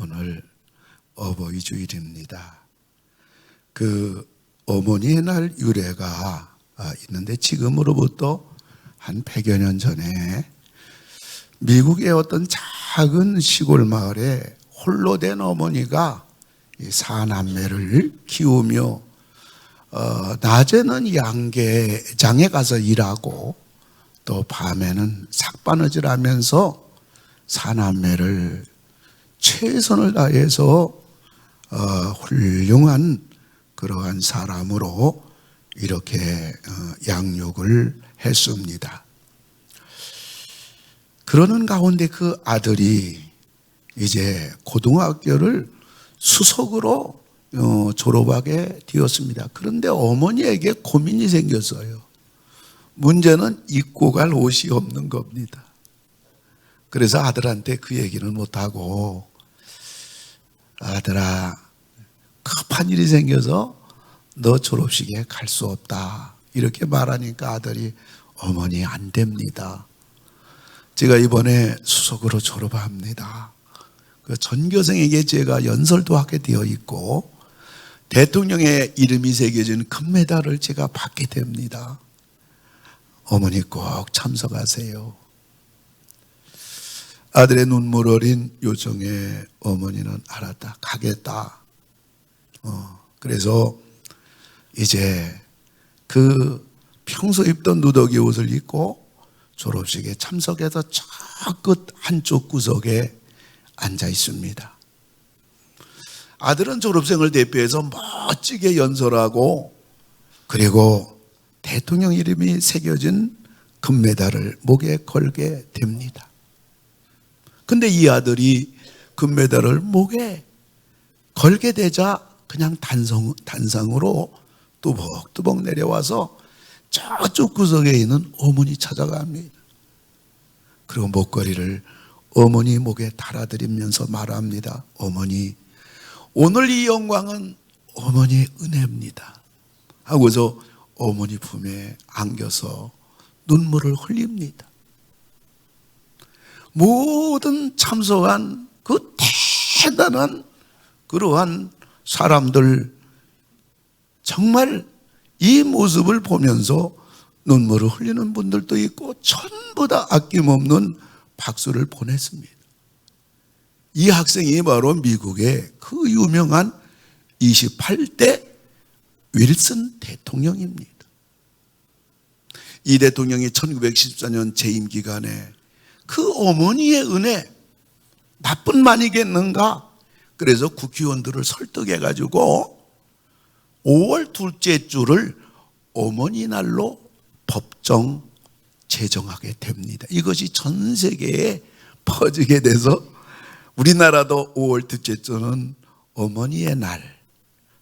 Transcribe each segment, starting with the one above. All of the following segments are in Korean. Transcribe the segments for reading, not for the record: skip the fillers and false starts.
오늘 어버이 주일입니다. 그 어머니의 날 유래가 있는데 지금으로부터 한 100여 년 전에 미국의 어떤 작은 시골 마을에 홀로 된 어머니가 이 사남매를 키우며 낮에는 양계장에 가서 일하고 또 밤에는 삭바느질 하면서 사남매를 최선을 다해서 훌륭한 그러한 사람으로 이렇게 양육을 했습니다. 그러는 가운데 그 아들이 이제 고등학교를 수석으로 졸업하게 되었습니다. 그런데 어머니에게 고민이 생겼어요. 문제는 입고 갈 옷이 없는 겁니다. 그래서 아들한테 그 얘기는 못하고, 아들아, 급한 일이 생겨서 너 졸업식에 갈 수 없다, 이렇게 말하니까 아들이 어머니 안 됩니다. 제가 이번에 수석으로 졸업합니다. 그 전교생에게 제가 연설도 하게 되어 있고 대통령의 이름이 새겨진 금메달을 제가 받게 됩니다. 어머니 꼭 참석하세요. 아들의 눈물 어린 요청에 어머니는 알았다, 가겠다. 그래서 이제 그 평소 입던 누더기 옷을 입고 졸업식에 참석해서 저 끝 한쪽 구석에 앉아 있습니다. 아들은 졸업생을 대표해서 멋지게 연설하고 그리고 대통령 이름이 새겨진 금메달을 목에 걸게 됩니다. 근데 이 아들이 금메달을 목에 걸게 되자 그냥 단상으로 뚜벅뚜벅 내려와서 저쪽 구석에 있는 어머니 찾아갑니다. 그리고 목걸이를 어머니 목에 달아드리면서 말합니다. 어머니, 오늘 이 영광은 어머니의 은혜입니다 하고서 어머니 품에 안겨서 눈물을 흘립니다. 모든 참석한 그 대단한 그러한 사람들, 정말 이 모습을 보면서 눈물을 흘리는 분들도 있고 전부 다 아낌없는 박수를 보냈습니다. 이 학생이 바로 미국의 그 유명한 28대 윌슨 대통령입니다. 이 대통령이 1914년 재임 기간에 그 어머니의 은혜, 나뿐만이겠는가? 그래서 국회의원들을 설득해가지고 5월 둘째 주를 어머니 날로 법정 제정하게 됩니다. 이것이 전 세계에 퍼지게 돼서 우리나라도 5월 둘째 주는 어머니의 날,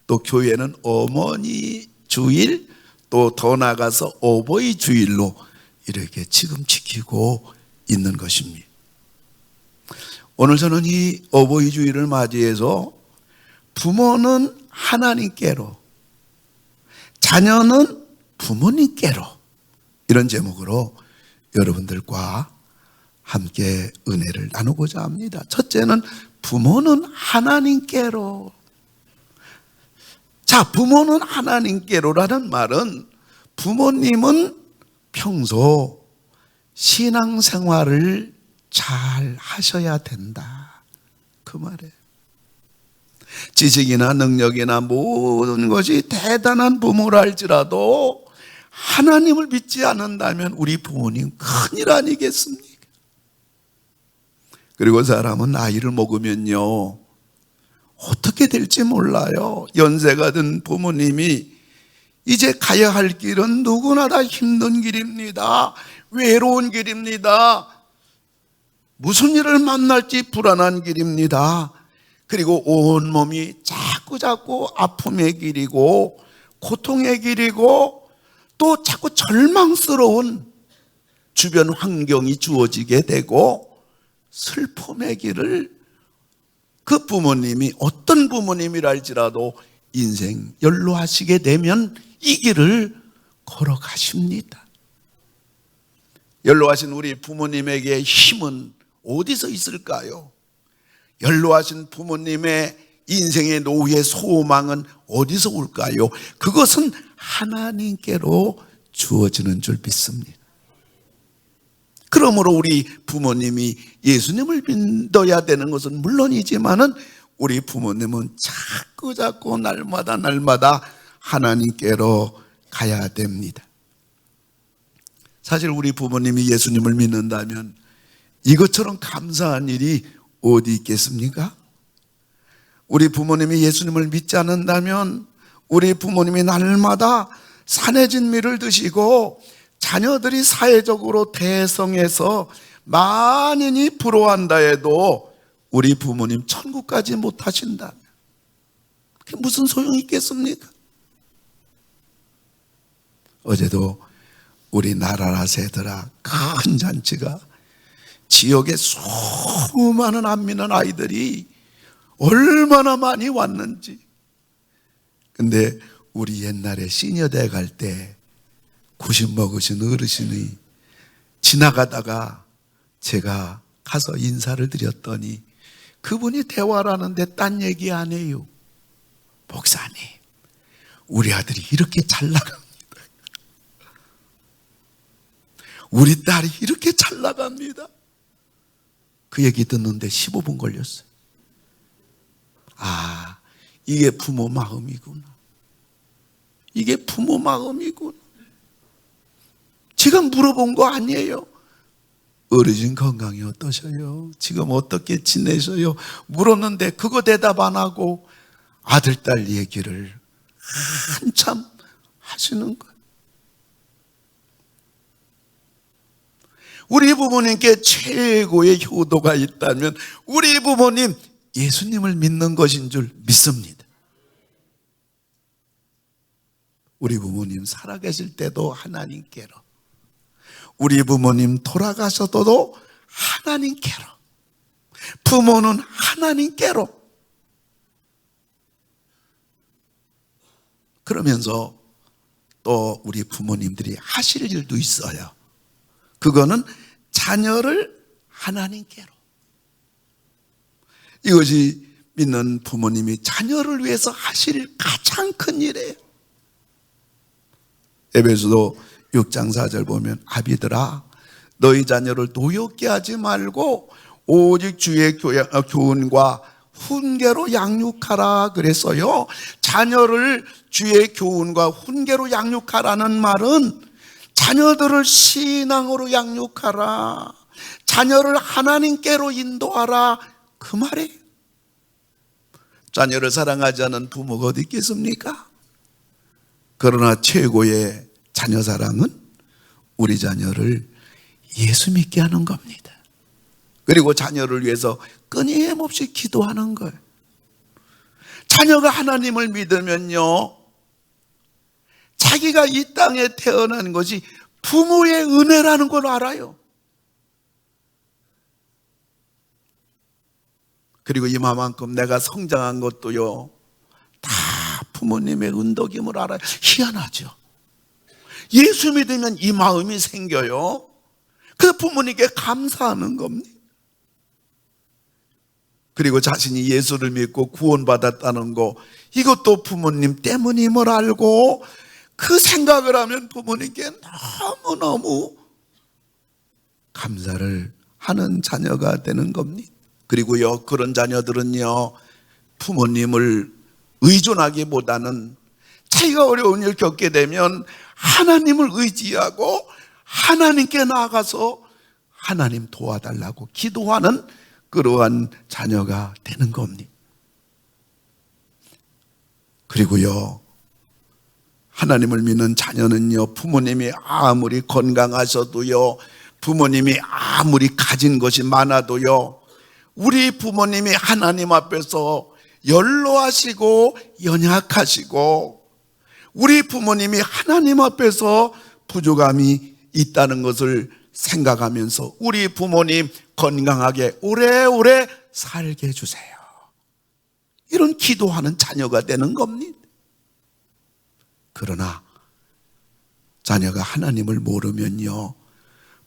또 교회는 어머니 주일, 또 더 나아가서 어버이 주일로 이렇게 지금 지키고 있는 것입니다. 오늘 저는 이 어버이 주일을 맞이해서 부모는 하나님께로, 자녀는 부모님께로, 이런 제목으로 여러분들과 함께 은혜를 나누고자 합니다. 첫째는 부모는 하나님께로. 자, 부모는 하나님께로라는 말은 부모님은 평소 신앙생활을 잘 하셔야 된다, 그 말이에요. 지식이나 능력이나 모든 것이 대단한 부모라 할지라도 하나님을 믿지 않는다면 우리 부모님 큰일 아니겠습니까? 그리고 사람은 나이를 먹으면요, 어떻게 될지 몰라요. 연세가 든 부모님이 이제 가야 할 길은 누구나 다 힘든 길입니다. 외로운 길입니다. 무슨 일을 만날지 불안한 길입니다. 그리고 온몸이 자꾸 아픔의 길이고 고통의 길이고 또 자꾸 절망스러운 주변 환경이 주어지게 되고 슬픔의 길을 그 부모님이 어떤 부모님이라 할지라도 인생 연로하시게 되면 이 길을 걸어가십니다. 연로하신 우리 부모님에게 힘은 어디서 있을까요? 연로하신 부모님의 인생의 노후의 소망은 어디서 올까요? 그것은 하나님께로 주어지는 줄 믿습니다. 그러므로 우리 부모님이 예수님을 믿어야 되는 것은 물론이지만은 우리 부모님은 자꾸 날마다 하나님께로 가야 됩니다. 사실 우리 부모님이 예수님을 믿는다면 이것처럼 감사한 일이 어디 있겠습니까? 우리 부모님이 예수님을 믿지 않는다면 우리 부모님이 날마다 산의 진미를 드시고 자녀들이 사회적으로 대성해서 만인이 부러워한다 해도 우리 부모님 천국까지 못 하신다면 그게 무슨 소용이 있겠습니까? 어제도 우리 나라라 새들아 큰 잔치가 지역에 수많은 안 믿는 아이들이 얼마나 많이 왔는지. 근데 우리 옛날에 시녀대 갈 때 90 먹으신 어르신이 지나가다가 제가 가서 인사를 드렸더니 그분이 대화를 하는데 딴 얘기 안 해요. 목사님, 우리 아들이 이렇게 잘 나갑니다. 우리 딸이 이렇게 잘 나갑니다. 그 얘기 듣는데 15분 걸렸어요. 아, 이게 부모 마음이구나. 이게 부모 마음이구나. 제가 물어본 거 아니에요. 어르신 건강이 어떠셔요? 지금 어떻게 지내셔요? 물었는데 그거 대답 안 하고 아들, 딸 얘기를 한참 하시는 거예요. 우리 부모님께 최고의 효도가 있다면 우리 부모님 예수님을 믿는 것인 줄 믿습니다. 우리 부모님 살아계실 때도 하나님께로, 우리 부모님 돌아가셔도 하나님께로, 부모는 하나님께로. 그러면서 또 우리 부모님들이 하실 일도 있어요. 그거는 자녀를 하나님께로. 이것이 믿는 부모님이 자녀를 위해서 하실 가장 큰 일이에요. 에베소서 6장 4절 보면 아비들아 너희 자녀를 노엽게 하지 말고 오직 주의 교훈과 훈계로 양육하라 그랬어요. 자녀를 주의 교훈과 훈계로 양육하라는 말은 자녀들을 신앙으로 양육하라, 자녀를 하나님께로 인도하라, 그 말이에요. 자녀를 사랑하지 않는 부모가 어디 있겠습니까? 그러나 최고의 자녀 사랑은 우리 자녀를 예수 믿게 하는 겁니다. 그리고 자녀를 위해서 끊임없이 기도하는 거예요. 자녀가 하나님을 믿으면요, 자기가 이 땅에 태어난 것이 부모의 은혜라는 걸 알아요. 그리고 이만큼 내가 성장한 것도요, 다 부모님의 은덕임을 알아요. 희한하죠. 예수 믿으면 이 마음이 생겨요. 그 부모님께 감사하는 겁니다. 그리고 자신이 예수를 믿고 구원받았다는 거, 이것도 부모님 때문임을 알고 그 생각을 하면 부모님께 너무너무 감사를 하는 자녀가 되는 겁니다. 그리고요, 그런 자녀들은요, 부모님을 의존하기보다는 자기가 어려운 일 겪게 되면 하나님을 의지하고 하나님께 나아가서 하나님 도와달라고 기도하는 그러한 자녀가 되는 겁니다. 그리고요, 하나님을 믿는 자녀는요, 부모님이 아무리 건강하셔도요, 부모님이 아무리 가진 것이 많아도요, 우리 부모님이 하나님 앞에서 연로하시고 연약하시고 우리 부모님이 하나님 앞에서 부족함이 있다는 것을 생각하면서 우리 부모님 건강하게 오래오래 살게 해주세요, 이런 기도하는 자녀가 되는 겁니다. 그러나 자녀가 하나님을 모르면요,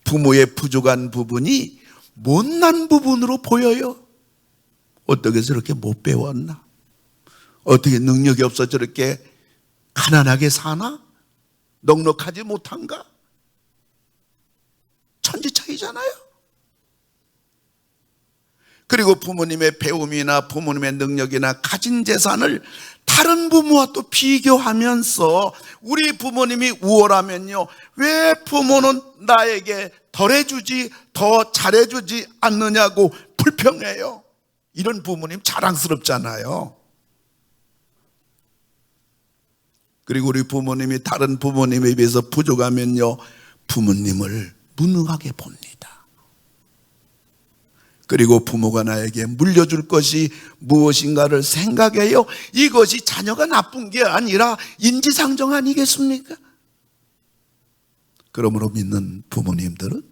부모의 부족한 부분이 못난 부분으로 보여요. 어떻게 저렇게 못 배웠나? 어떻게 능력이 없어 저렇게 가난하게 사나? 넉넉하지 못한가? 천지 차이잖아요. 그리고 부모님의 배움이나 부모님의 능력이나 가진 재산을 다른 부모와 또 비교하면서 우리 부모님이 우월하면요, 왜 부모는 나에게 덜해주지 더 잘해주지 않느냐고 불평해요. 이런 부모님 자랑스럽잖아요. 그리고 우리 부모님이 다른 부모님에 비해서 부족하면요, 부모님을 무능하게 봅니다. 그리고 부모가 나에게 물려줄 것이 무엇인가를 생각해요. 이것이 자녀가 나쁜 게 아니라 인지상정 아니겠습니까? 그러므로 믿는 부모님들은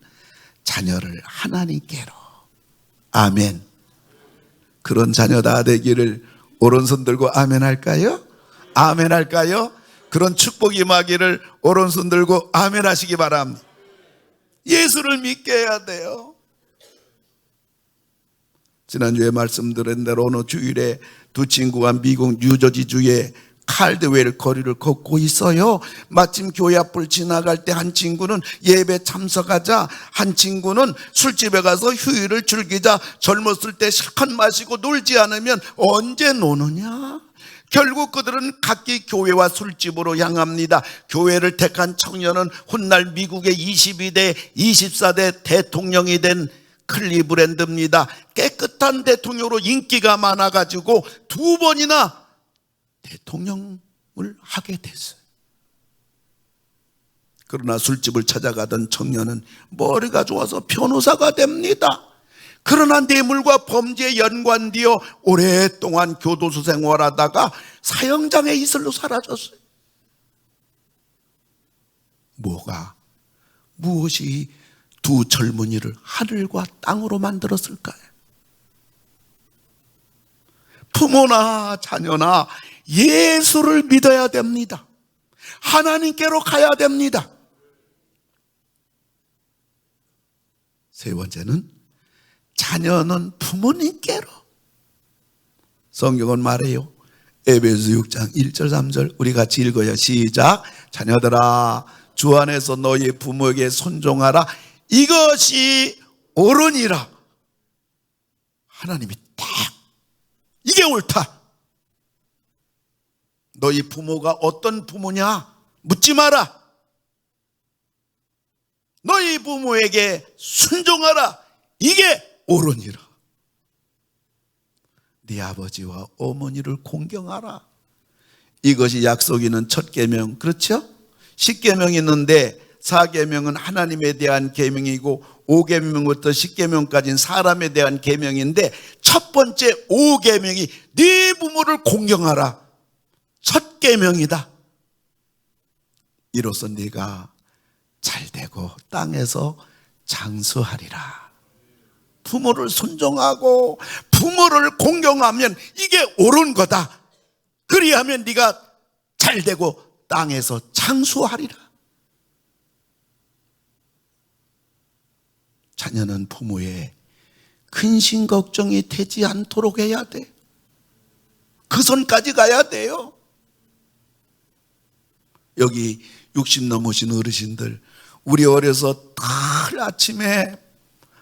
자녀를 하나님께로, 아멘, 그런 자녀 다 되기를 오른손 들고 아멘 할까요? 아멘 할까요? 그런 축복 임하기를 오른손 들고 아멘 하시기 바랍니다. 예수를 믿게 해야 돼요. 지난주에 말씀드린 대로 어느 주일에 두 친구가 미국 뉴저지주의 칼드웰 거리를 걷고 있어요. 마침 교회 앞을 지나갈 때 한 친구는 예배 참석하자, 한 친구는 술집에 가서 휴일을 즐기자, 젊었을 때 실컷 마시고 놀지 않으면 언제 노느냐? 결국 그들은 각기 교회와 술집으로 향합니다. 교회를 택한 청년은 훗날 미국의 22대, 24대 대통령이 된 클리브랜드입니다. 깨끗한 대통령으로 인기가 많아가지고 2번이나 대통령을 하게 됐어요. 그러나 술집을 찾아가던 청년은 머리가 좋아서 변호사가 됩니다. 그러나 뇌물과 범죄에 연관되어 오랫동안 교도소 생활하다가 사형장의 이슬로 사라졌어요. 무엇이 두 젊은이를 하늘과 땅으로 만들었을까요? 부모나 자녀나 예수를 믿어야 됩니다. 하나님께로 가야 됩니다. 세 번째는 자녀는 부모님께로. 성경은 말해요. 에베소 6장 1절 3절 우리 같이 읽어요. 시작. 자녀들아, 주 안에서 너희 부모에게 순종하라. 이것이 옳으니라. 하나님이 딱 이게 옳다. 너희 부모가 어떤 부모냐 묻지 마라. 너희 부모에게 순종하라. 이게 옳으니라. 네 아버지와 어머니를 공경하라. 이것이 약속 있는 첫 계명, 그렇죠? 10계명이 있는데 4계명은 하나님에 대한 계명이고 5계명부터 10계명까지는 사람에 대한 계명인데 첫 번째 5계명이 네 부모를 공경하라. 첫 계명이다. 이로써 네가 잘되고 땅에서 장수하리라. 부모를 순종하고 부모를 공경하면 이게 옳은 거다. 그리하면 네가 잘되고 땅에서 장수하리라. 자녀는 부모의 근심 걱정이 되지 않도록 해야 돼. 그 선까지 가야 돼요. 여기 60 넘으신 어르신들, 우리 어려서 늘 아침에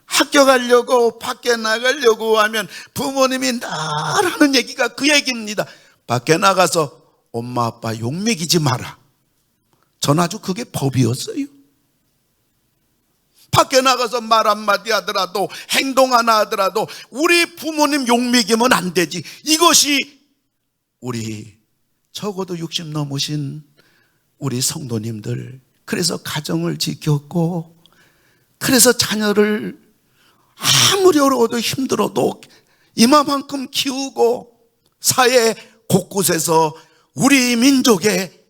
학교 가려고 밖에 나가려고 하면 부모님이 늘 하는 얘기가 그 얘기입니다. 밖에 나가서 엄마 아빠 욕 먹이지 마라. 전 아주 그게 법이었어요. 밖에 나가서 말 한마디 하더라도 행동 하나 하더라도 우리 부모님 욕 먹이면 안 되지. 이것이 우리 적어도 60 넘으신 우리 성도님들, 그래서 가정을 지켰고, 그래서 자녀를 아무리 어려워도 힘들어도 이마만큼 키우고 사회 곳곳에서 우리 민족의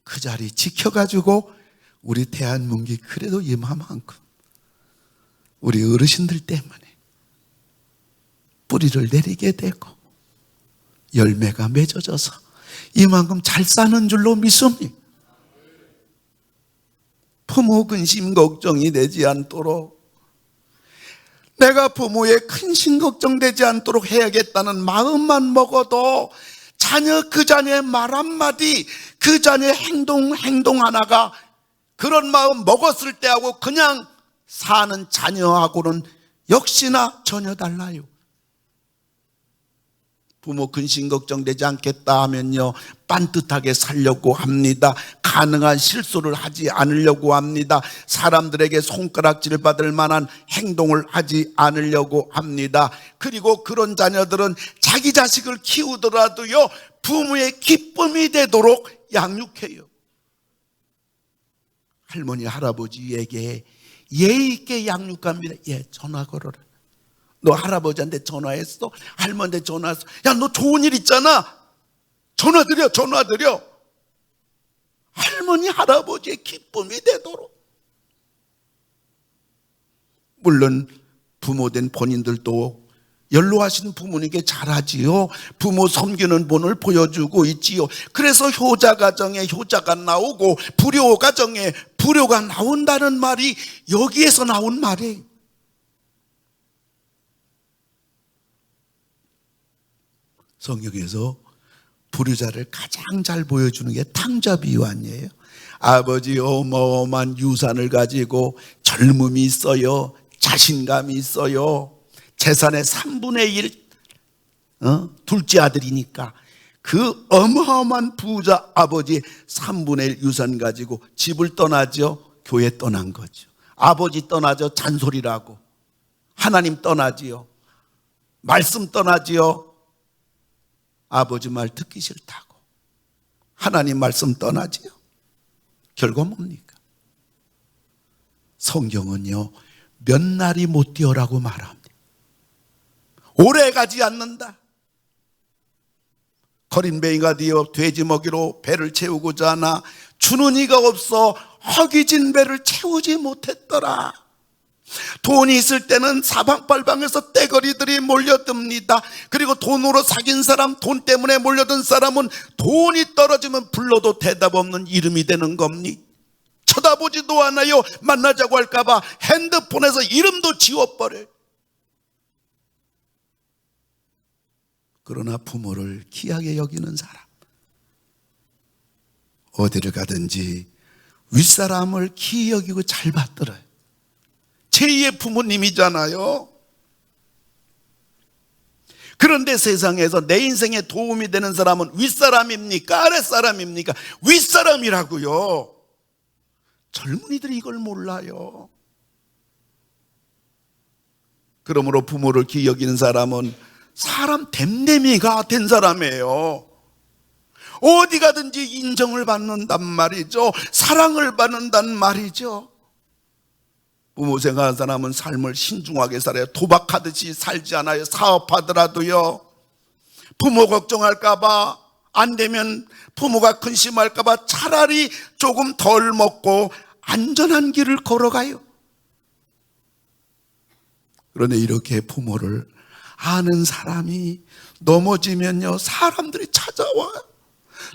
그 자리 지켜가지고 우리 대한민국이 그래도 이마만큼 우리 어르신들 때문에 뿌리를 내리게 되고 열매가 맺어져서 이만큼 잘 사는 줄로 믿습니다. 부모 근심 걱정이 되지 않도록 내가 부모의 근심 걱정되지 않도록 해야겠다는 마음만 먹어도 자녀 그 자녀의 말 한마디, 그 자녀의 행동 하나가 그런 마음 먹었을 때하고 그냥 사는 자녀하고는 역시나 전혀 달라요. 부모 근심 걱정되지 않겠다 하면요, 빤듯하게 살려고 합니다. 가능한 실수를 하지 않으려고 합니다. 사람들에게 손가락질 받을 만한 행동을 하지 않으려고 합니다. 그리고 그런 자녀들은 자기 자식을 키우더라도요, 부모의 기쁨이 되도록 양육해요. 할머니 할아버지에게 예의 있게 양육합니다. 예, 전화 걸어라. 너 할아버지한테 전화했어? 할머니한테 전화했어? 야, 너 좋은 일 있잖아. 전화 드려. 할머니 할아버지의 기쁨이 되도록. 물론 부모된 본인들도 연로하신 부모님께 잘하지요. 부모 섬기는 본을 보여주고 있지요. 그래서 효자 가정에 효자가 나오고 불효 가정에 불효가 나온다는 말이 여기에서 나온 말이에요. 성경에서 불효자를 가장 잘 보여주는 게 탕자 비유안이에요. 아버지 어마어마한 유산을 가지고 젊음이 있어요. 자신감이 있어요. 재산의 3분의 1 둘째 아들이니까 그 어마어마한 부자 아버지 3분의 1 유산 가지고 집을 떠나죠. 교회 떠난 거죠. 아버지 떠나죠. 잔소리라고. 하나님 떠나지요. 말씀 떠나지요. 아버지 말 듣기 싫다고. 하나님 말씀 떠나지요. 결과 뭡니까? 성경은요, 몇 날이 못 뛰어라고 말합니다. 오래 가지 않는다. 거린뱅이가 되어 돼지 먹이로 배를 채우고자 하나 주는 이가 없어 허기진 배를 채우지 못했더라. 돈이 있을 때는 사방팔방에서 떼거리들이 몰려듭니다. 그리고 돈으로 사귄 사람, 돈 때문에 몰려든 사람은 돈이 떨어지면 불러도 대답 없는 이름이 되는 겁니다. 쳐다보지도 않아요. 만나자고 할까봐 핸드폰에서 이름도 지워버려요. 그러나 부모를 귀하게 여기는 사람, 어디를 가든지 윗사람을 귀히 여기고 잘 받들어요. 제2의 부모님이잖아요. 그런데 세상에서 내 인생에 도움이 되는 사람은 윗사람입니까? 아랫사람입니까? 윗사람이라고요. 젊은이들이 이걸 몰라요. 그러므로 부모를 귀히 여기는 사람은 사람 댐댐이가 된 사람이에요. 어디 가든지 인정을 받는단 말이죠. 사랑을 받는단 말이죠. 부모 생각하는 사람은 삶을 신중하게 살아요. 도박하듯이 살지 않아요. 사업하더라도요. 부모 걱정할까봐, 안 되면 부모가 근심할까봐 차라리 조금 덜 먹고 안전한 길을 걸어가요. 그런데 이렇게 부모를 아는 사람이 넘어지면요, 사람들이 찾아와요.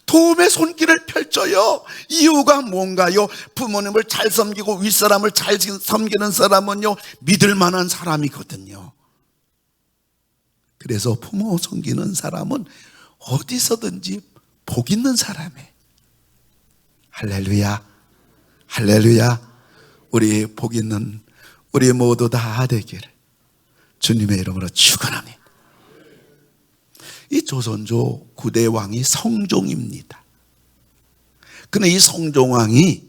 도움의 손길을 펼쳐요. 이유가 뭔가요? 부모님을 잘 섬기고 윗사람을 잘 섬기는 사람은요, 믿을 만한 사람이거든요. 그래서 부모 섬기는 사람은 어디서든지 복 있는 사람이에요. 할렐루야, 할렐루야. 우리 복 있는 우리 모두 다 되기를 주님의 이름으로 축원합니다. 이 조선조 9대 왕이 성종입니다. 그런데 이 성종왕이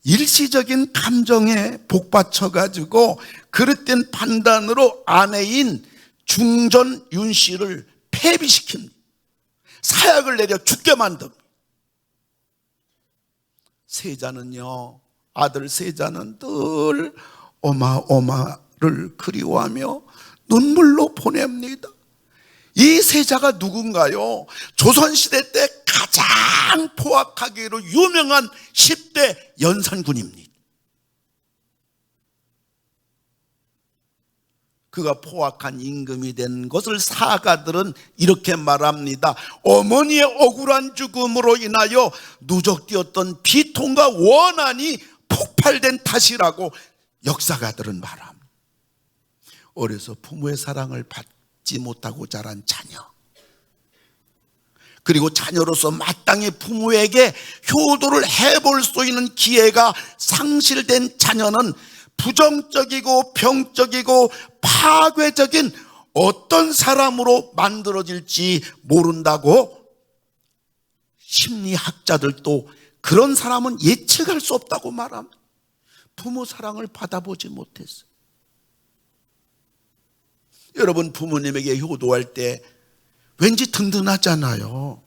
일시적인 감정에 복받쳐가지고 그릇된 판단으로 아내인 중전 윤씨를 폐비시킵니다. 사약을 내려 죽게 만듭니다. 세자는요, 아들 세자는 늘 엄마를 그리워하며 눈물로 보냅니다. 이 세자가 누군가요? 조선시대 때 가장 포악하기로 유명한 10대 연산군입니다. 그가 포악한 임금이 된 것을 사가들은 이렇게 말합니다. 어머니의 억울한 죽음으로 인하여 누적되었던 비통과 원한이 폭발된 탓이라고 역사가들은 말합니다. 어려서 부모의 사랑을 받지 못하고 자란 자녀, 그리고 자녀로서 마땅히 부모에게 효도를 해볼 수 있는 기회가 상실된 자녀는 부정적이고 병적이고 파괴적인 어떤 사람으로 만들어질지 모른다고 심리학자들도 그런 사람은 예측할 수 없다고 말합니다. 부모 사랑을 받아보지 못했어요. 여러분, 부모님에게 효도할 때 왠지 든든하잖아요.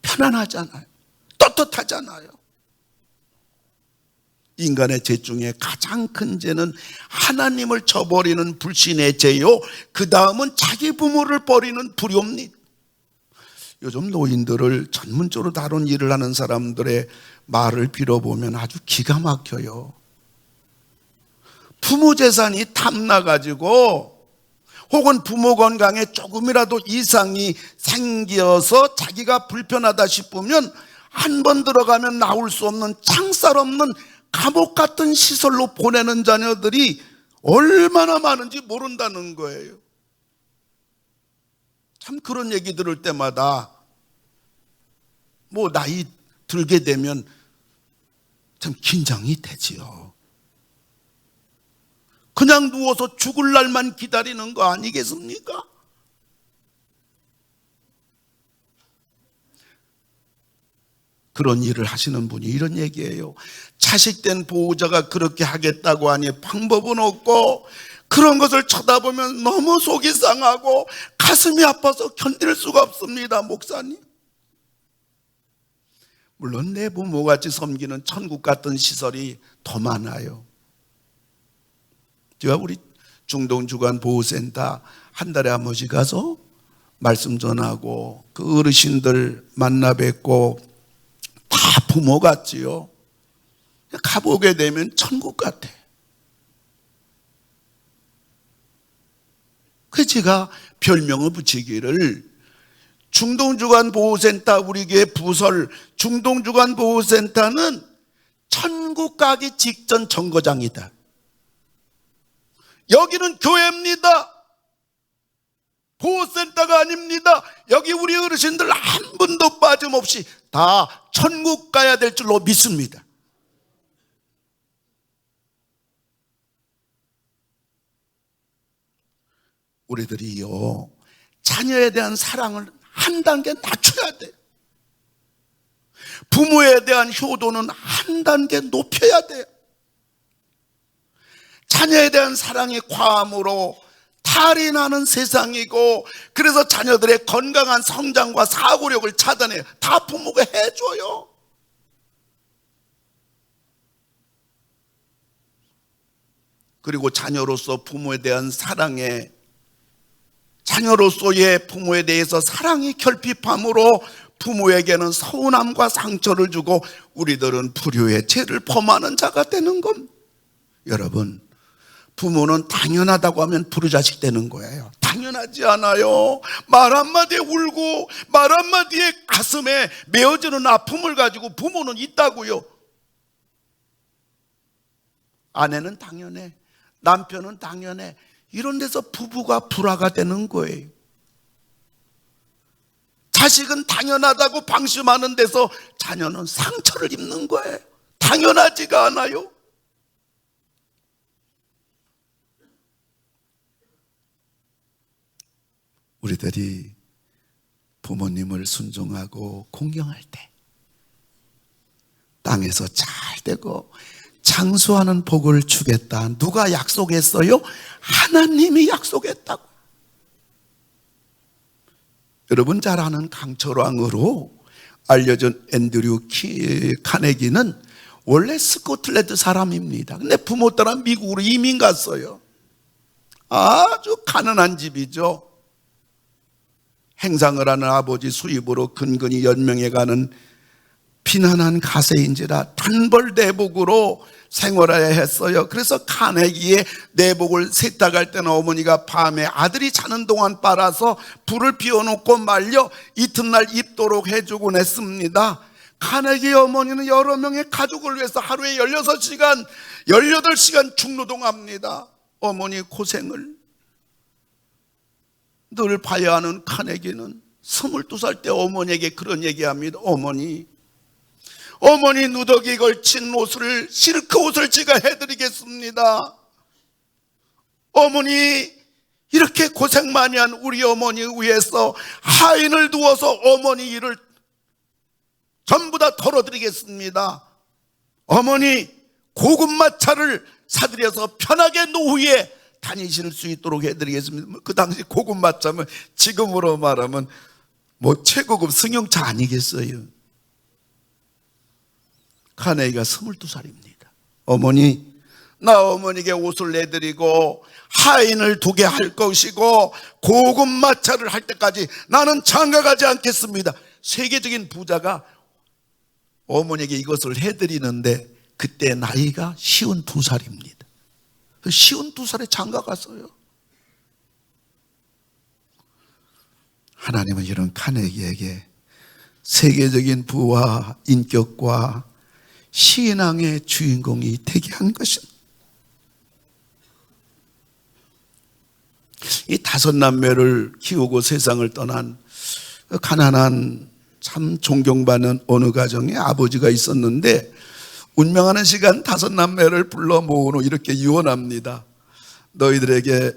편안하잖아요. 떳떳하잖아요. 인간의 죄 중에 가장 큰 죄는 하나님을 저버리는 불신의 죄요, 그 다음은 자기 부모를 버리는 불효입니다. 요즘 노인들을 전문적으로 다룬 일을 하는 사람들의 말을 빌어보면 아주 기가 막혀요. 부모 재산이 탐나가지고 혹은 부모 건강에 조금이라도 이상이 생겨서 자기가 불편하다 싶으면 한 번 들어가면 나올 수 없는 창살 없는 감옥 같은 시설로 보내는 자녀들이 얼마나 많은지 모른다는 거예요. 참 그런 얘기 들을 때마다 나이 들게 되면 참 긴장이 되지요. 그냥 누워서 죽을 날만 기다리는 거 아니겠습니까? 그런 일을 하시는 분이 이런 얘기예요. 자식된 보호자가 그렇게 하겠다고 하니 방법은 없고, 그런 것을 쳐다보면 너무 속이 상하고 가슴이 아파서 견딜 수가 없습니다, 목사님. 물론 내 부모같이 섬기는 천국 같은 시설이 더 많아요. 제가 우리 중동주간보호센터 한 달에 한 번씩 가서 말씀 전하고 그 어르신들 만나 뵙고 다 부모 같지요. 가보게 되면 천국 같아. 그래서 제가 별명을 붙이기를 중동주간보호센터, 우리 교회 부설 중동주간보호센터는 천국 가기 직전 정거장이다. 여기는 교회입니다. 보호센터가 아닙니다. 여기 우리 어르신들 한 분도 빠짐없이 다 천국 가야 될 줄로 믿습니다. 우리들이요, 자녀에 대한 사랑을 한 단계 낮춰야 돼. 부모에 대한 효도는 한 단계 높여야 돼. 자녀에 대한 사랑이 과함으로 탈이 나는 세상이고, 그래서 자녀들의 건강한 성장과 사고력을 차단해요. 다 부모가 해줘요. 그리고 자녀로서 부모에 대한 사랑에, 자녀로서의 부모에 대해서 사랑이 결핍함으로 부모에게는 서운함과 상처를 주고 우리들은 불효의 죄를 범하는 자가 되는 겁니다. 여러분, 부모는 당연하다고 하면 불효자식 되는 거예요. 당연하지 않아요. 말 한마디에 울고 말 한마디에 가슴에 메어지는 아픔을 가지고 부모는 있다고요. 아내는 당연해, 남편은 당연해. 이런 데서 부부가 불화가 되는 거예요. 자식은 당연하다고 방심하는 데서 자녀는 상처를 입는 거예요. 당연하지가 않아요. 우리들이 부모님을 순종하고 공경할 때 땅에서 잘 되고 장수하는 복을 주겠다. 누가 약속했어요? 하나님이 약속했다고. 여러분 잘 아는 강철왕으로 알려진 앤드류 카네기는 원래 스코틀랜드 사람입니다. 근데 부모 따라 미국으로 이민 갔어요. 아주 가난한 집이죠. 행상을 하는 아버지 수입으로 근근히 연명해가는 비난한 가세인지라 단벌 내복으로 생활해야 했어요. 그래서 카네기의 내복을 세탁할 때는 어머니가 밤에 아들이 자는 동안 빨아서 불을 피워놓고 말려 이튿날 입도록 해주곤 했습니다. 카네기 어머니는 여러 명의 가족을 위해서 하루에 16시간, 18시간 중노동합니다. 어머니 고생을 늘 봐야 하는 카네기는 22살 때 어머니에게 그런 얘기합니다. 어머니 누더기 걸친 옷을, 실크 옷을 제가 해드리겠습니다. 어머니 이렇게 고생 많이 한 우리 어머니 위해서 하인을 두어서 어머니 일을 전부 다 덜어드리겠습니다. 어머니 고급마차를 사드려서 편하게 노후에 다니실 수 있도록 해드리겠습니다. 그 당시 고급마차면 지금으로 말하면 최고급 승용차 아니겠어요? 카네기가 22살입니다. 어머니, 나 어머니께 옷을 내드리고 하인을 두게 할 것이고 고급 마차를 할 때까지 나는 장가가지 않겠습니다. 세계적인 부자가 어머니에게 이것을 해드리는데 그때 나이가 52살입니다. 52살에 장가갔어요. 하나님은 이런 카네기에게 세계적인 부와 인격과 신앙의 주인공이 되게 한 것입니다. 이 5남매를 키우고 세상을 떠난 가난한 참 존경받는 어느 가정에 아버지가 있었는데 운명하는 시간 5남매를 불러 모으고 이렇게 유언합니다. 너희들에게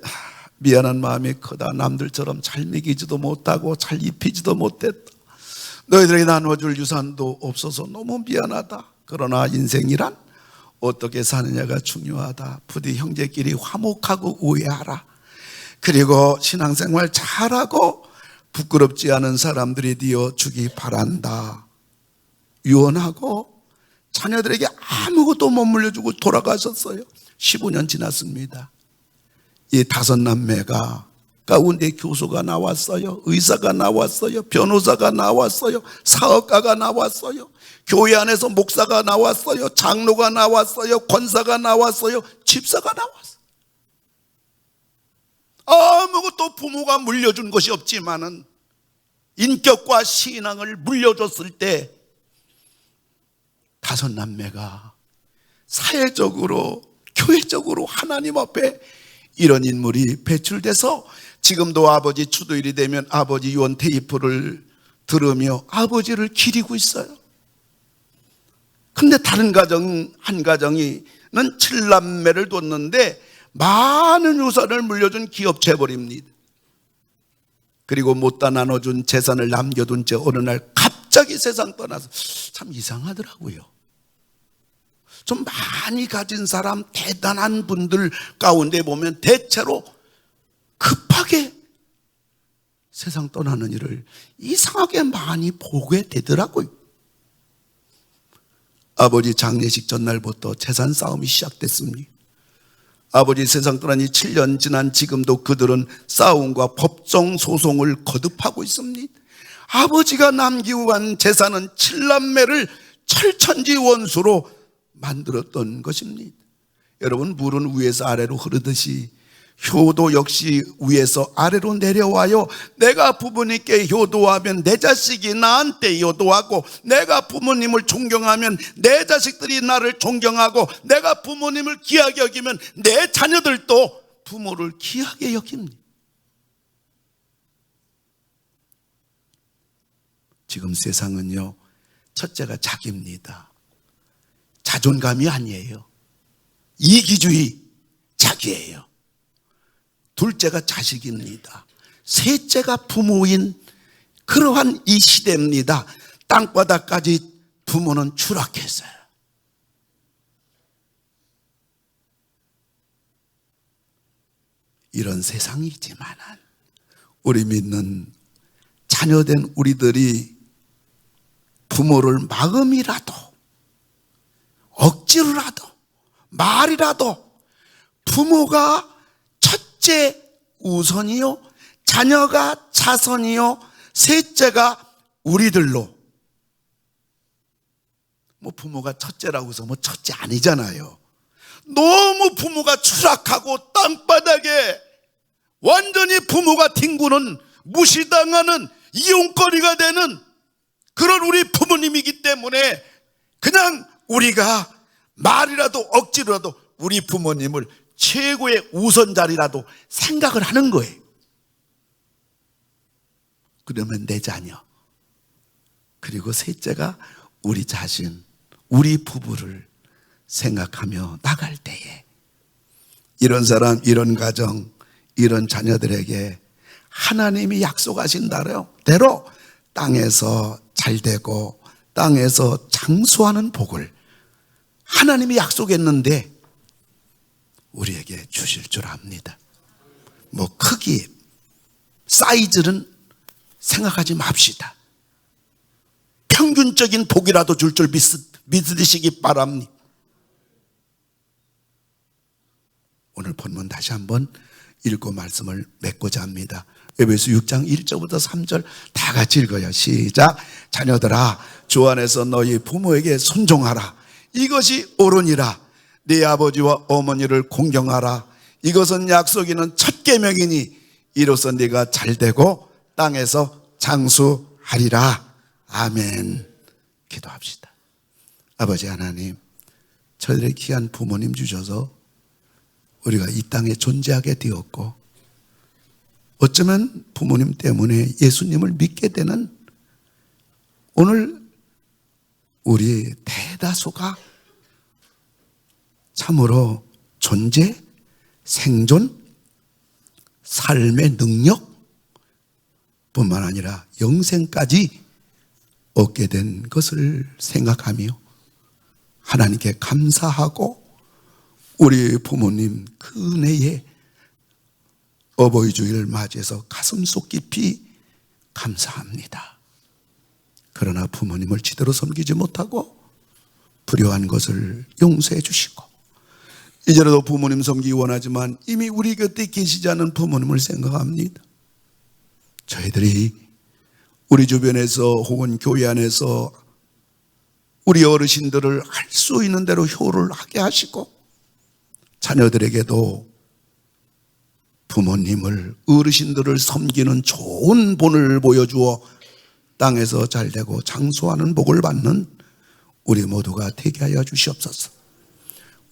미안한 마음이 크다. 남들처럼 잘 먹이지도 못하고 잘 입히지도 못했다. 너희들에게 나눠줄 유산도 없어서 너무 미안하다. 그러나 인생이란 어떻게 사느냐가 중요하다. 부디 형제끼리 화목하고 우애하라. 그리고 신앙생활 잘하고 부끄럽지 않은 사람들이 되어주기 바란다. 유언하고 자녀들에게 아무것도 못 물려주고 돌아가셨어요. 15년 지났습니다. 이 5남매가 가운데 교수가 나왔어요. 의사가 나왔어요. 변호사가 나왔어요. 사업가가 나왔어요. 교회 안에서 목사가 나왔어요. 장로가 나왔어요. 권사가 나왔어요. 집사가 나왔어요. 아무것도 부모가 물려준 것이 없지만은 인격과 신앙을 물려줬을 때 5남매가 사회적으로 교회적으로 하나님 앞에 이런 인물이 배출돼서 지금도 아버지 추도일이 되면 아버지 유언 테이프를 들으며 아버지를 기리고 있어요. 근데 다른 가정, 한 가정이는 7남매를 뒀는데 많은 유산을 물려준 기업 재벌입니다. 그리고 못다 나눠준 재산을 남겨둔 채 어느 날 갑자기 세상 떠나서 참 이상하더라고요. 좀 많이 가진 사람, 대단한 분들 가운데 보면 대체로 급하게 세상 떠나는 일을 이상하게 많이 보게 되더라고요. 아버지 장례식 전날부터 재산 싸움이 시작됐습니다. 아버지 세상 떠난 지 7년 지난 지금도 그들은 싸움과 법정 소송을 거듭하고 있습니다. 아버지가 남기고 간 재산은 7남매를 철천지 원수로 만들었던 것입니다. 여러분, 물은 위에서 아래로 흐르듯이 효도 역시 위에서 아래로 내려와요. 내가 부모님께 효도하면 내 자식이 나한테 효도하고, 내가 부모님을 존경하면 내 자식들이 나를 존경하고, 내가 부모님을 귀하게 여기면 내 자녀들도 부모를 귀하게 여깁니다. 지금 세상은요, 첫째가 자기입니다. 자존감이 아니에요. 이기주의, 자기예요. 둘째가 자식입니다. 셋째가 부모인 그러한 이 시대입니다. 땅바닥까지 부모는 추락했어요. 이런 세상이지만 우리 믿는 자녀된 우리들이 부모를 마음이라도 억지로라도 말이라도 부모가 첫째 우선이요, 자녀가 자선이요, 셋째가 우리들로. 부모가 첫째라고 해서 첫째 아니잖아요. 너무 부모가 추락하고 땅바닥에 완전히 부모가 뒹구는, 무시당하는, 이용거리가 되는 그런 우리 부모님이기 때문에 그냥 우리가 말이라도 억지로라도 우리 부모님을 최고의 우선자리라도 생각을 하는 거예요. 그러면 내 자녀, 그리고 셋째가 우리 자신, 우리 부부를 생각하며 나갈 때에 이런 사람, 이런 가정, 이런 자녀들에게 하나님이 약속하신 대로 땅에서 잘되고 땅에서 장수하는 복을 하나님이 약속했는데 우리에게 주실 줄 압니다. 뭐 크기, 사이즈는 생각하지 맙시다. 평균적인 복이라도 줄 줄 믿으시기 바랍니다. 오늘 본문 다시 한번 읽고 말씀을 맺고자 합니다. 에베소 6장 1절부터 3절 다 같이 읽어요. 시작. 자녀들아, 주 안에서 너희 부모에게 순종하라. 이것이 옳으니라. 네 아버지와 어머니를 공경하라. 이것은 약속 있는 첫 계명이니 이로써 네가 잘되고 땅에서 장수하리라. 아멘. 기도합시다. 아버지 하나님, 저희들의 귀한 부모님 주셔서 우리가 이 땅에 존재하게 되었고, 어쩌면 부모님 때문에 예수님을 믿게 되는 오늘 우리 대다수가 참으로 존재, 생존, 삶의 능력 뿐만 아니라 영생까지 얻게 된 것을 생각하며 하나님께 감사하고 우리 부모님 그 은혜에 어버이 주일을 맞이해서 가슴속 깊이 감사합니다. 그러나 부모님을 제대로 섬기지 못하고 불효한 것을 용서해 주시고, 이제라도 부모님 섬기기 원하지만 이미 우리 곁에 계시지 않은 부모님을 생각합니다. 저희들이 우리 주변에서 혹은 교회 안에서 우리 어르신들을 할 수 있는 대로 효를 하게 하시고, 자녀들에게도 부모님을, 어르신들을 섬기는 좋은 본을 보여주어 땅에서 잘되고 장수하는 복을 받는 우리 모두가 되게 하여 주시옵소서.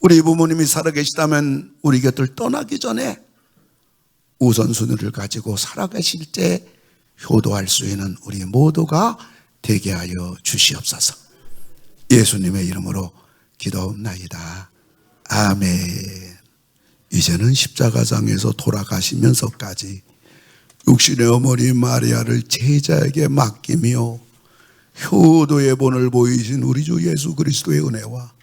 우리 부모님이 살아계시다면 우리 곁을 떠나기 전에 우선순위를 가지고 살아계실 때 효도할 수 있는 우리 모두가 되게 하여 주시옵소서. 예수님의 이름으로 기도옵나이다. 아멘. 이제는 십자가상에서 돌아가시면서까지 육신의 어머니 마리아를 제자에게 맡기며 효도의 본을 보이신 우리 주 예수 그리스도의 은혜와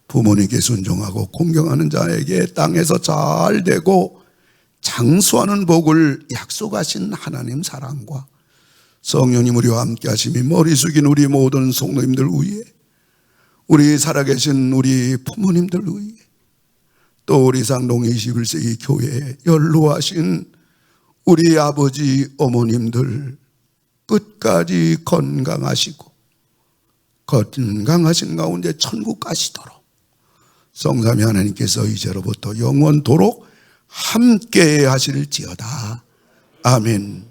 부모님께 순종하고 공경하는 자에게 땅에서 잘 되고 장수하는 복을 약속하신 하나님 사랑과 성령님 우리와 함께 하심이 머리 숙인 우리 모든 성도님들 위해, 우리 살아계신 우리 부모님들 위해, 또 우리 상동 21세기 교회에 연로하신 우리 아버지 어머님들 끝까지 건강하시고 건강하신 가운데 천국 가시도록 성삼위 하나님께서 이제로부터 영원토록 함께 하실지어다. 아멘.